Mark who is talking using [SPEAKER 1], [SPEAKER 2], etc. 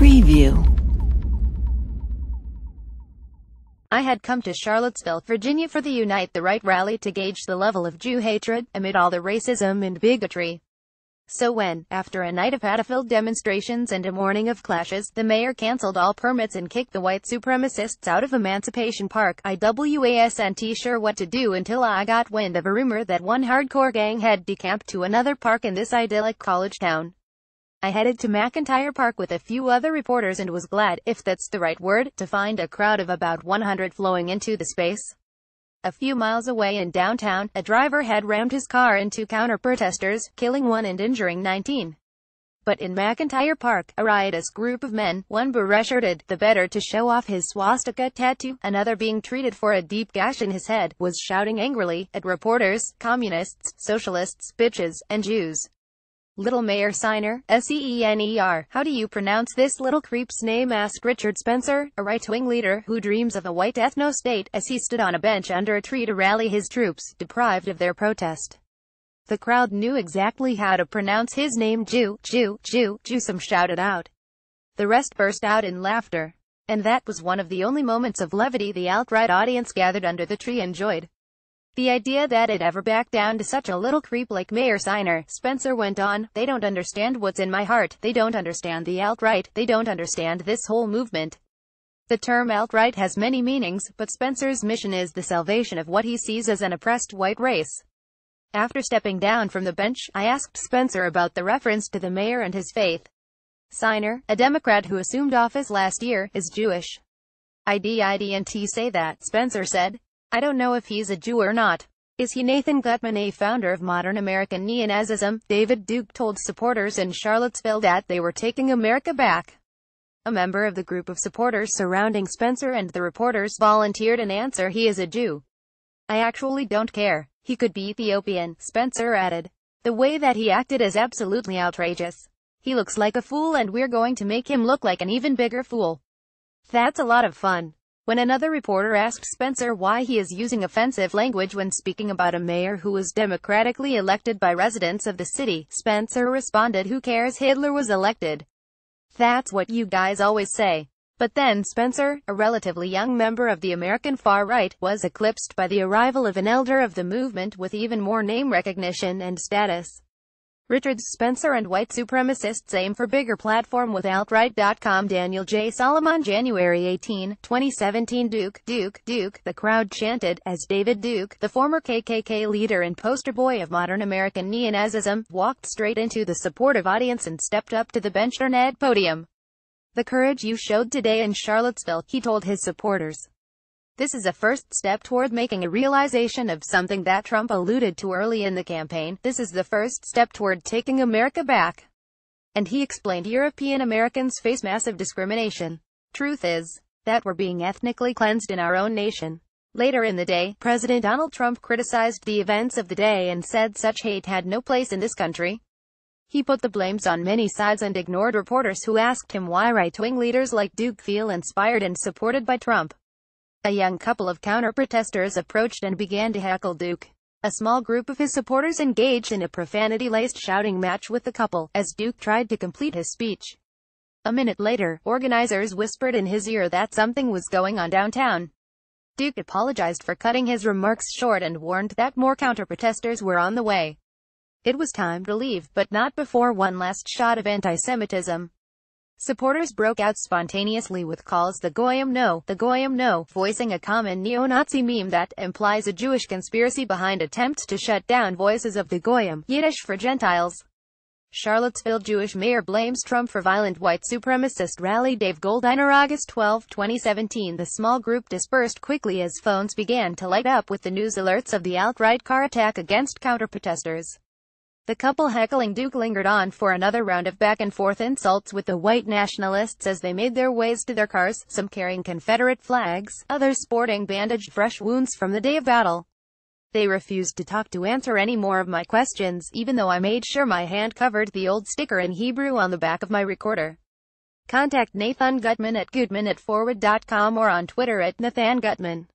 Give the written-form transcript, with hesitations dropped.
[SPEAKER 1] Preview.
[SPEAKER 2] I had come to Charlottesville, Virginia for the Unite the Right rally to gauge the level of Jew hatred amid all the racism and bigotry. So when, after a night of hate-filled demonstrations and a morning of clashes, the mayor canceled all permits and kicked the white supremacists out of Emancipation Park, I wasn't sure what to do until I got wind of a rumor that one hardcore gang had decamped to another park in this idyllic college town. I headed to McIntyre Park with a few other reporters and was glad, if that's the right word, to find a crowd of about 100 flowing into the space. A few miles away in downtown, a driver had rammed his car into counter-protesters, killing 1 and injuring 19. But in McIntyre Park, a riotous group of men, one beret-shirted, the better to show off his swastika tattoo, another being treated for a deep gash in his head, was shouting angrily at reporters, communists, socialists, bitches, and Jews. Little Mayor Seiner, S-E-E-N-E-R, how do you pronounce this little creep's name? Asked Richard Spencer, a right-wing leader who dreams of a white ethno-state, as he stood on a bench under a tree to rally his troops, deprived of their protest. The crowd knew exactly how to pronounce his name. Jew, Jew, Jew, Jew, some shouted out. The rest burst out in laughter. And that was one of the only moments of levity the alt-right audience gathered under the tree enjoyed. The idea that it ever backed down to such a little creep like Mayor Seiner, Spencer went on, they don't understand what's in my heart, they don't understand the alt-right, they don't understand this whole movement. The term alt-right has many meanings, but Spencer's mission is the salvation of what he sees as an oppressed white race. After stepping down from the bench, I asked Spencer about the reference to the mayor and his faith. Seiner, a Democrat who assumed office last year, is Jewish. I didn't say that, Spencer said. I don't know if he's a Jew or not. Is he? Nathan Gutman, a founder of modern American neo-Nazism, David Duke, told supporters in Charlottesville that they were taking America back. A member of the group of supporters surrounding Spencer and the reporters volunteered an answer: he is a Jew. I actually don't care. He could be Ethiopian, Spencer added. The way that he acted is absolutely outrageous. He looks like a fool and we're going to make him look like an even bigger fool. That's a lot of fun. When another reporter asked Spencer why he is using offensive language when speaking about a mayor who was democratically elected by residents of the city, Spencer responded, who cares, Hitler was elected. That's what you guys always say. But then Spencer, a relatively young member of the American far right, was eclipsed by the arrival of an elder of the movement with even more name recognition and status. Richard Spencer and white supremacists aim for bigger platform with Alt-Right.com. Daniel J. Solomon, January 18, 2017. Duke, Duke, Duke, the crowd chanted, as David Duke, the former KKK leader and poster boy of modern American neo-Nazism, walked straight into the supportive audience and stepped up to the bench-internet podium. The courage you showed today in Charlottesville, he told his supporters. This is a first step toward making a realization of something that Trump alluded to early in the campaign. This is the first step toward taking America back. And he explained European Americans face massive discrimination. Truth is that we're being ethnically cleansed in our own nation. Later in the day, President Donald Trump criticized the events of the day and said such hate had no place in this country. He put the blames on many sides and ignored reporters who asked him why right-wing leaders like Duke feel inspired and supported by Trump. A young couple of counter-protesters approached and began to heckle Duke. A small group of his supporters engaged in a profanity-laced shouting match with the couple, as Duke tried to complete his speech. A minute later, organizers whispered in his ear that something was going on downtown. Duke apologized for cutting his remarks short and warned that more counter-protesters were on the way. It was time to leave, but not before one last shot of anti-Semitism. Supporters broke out spontaneously with calls the Goyim no, voicing a common neo-Nazi meme that implies a Jewish conspiracy behind attempts to shut down voices of the Goyim, Yiddish for Gentiles. Charlottesville Jewish mayor blames Trump for violent white supremacist rally. Dave Goldiner, August 12, 2017. The small group dispersed quickly as phones began to light up with the news alerts of the alt-right car attack against counter-protesters. The couple heckling Duke lingered on for another round of back-and-forth insults with the white nationalists as they made their ways to their cars, some carrying Confederate flags, others sporting bandaged fresh wounds from the day of battle. They refused to talk to answer any more of my questions, even though I made sure my hand covered the old sticker in Hebrew on the back of my recorder. Contact Nathan Gutman at goodman@forward.com or on Twitter at Nathan Gutman.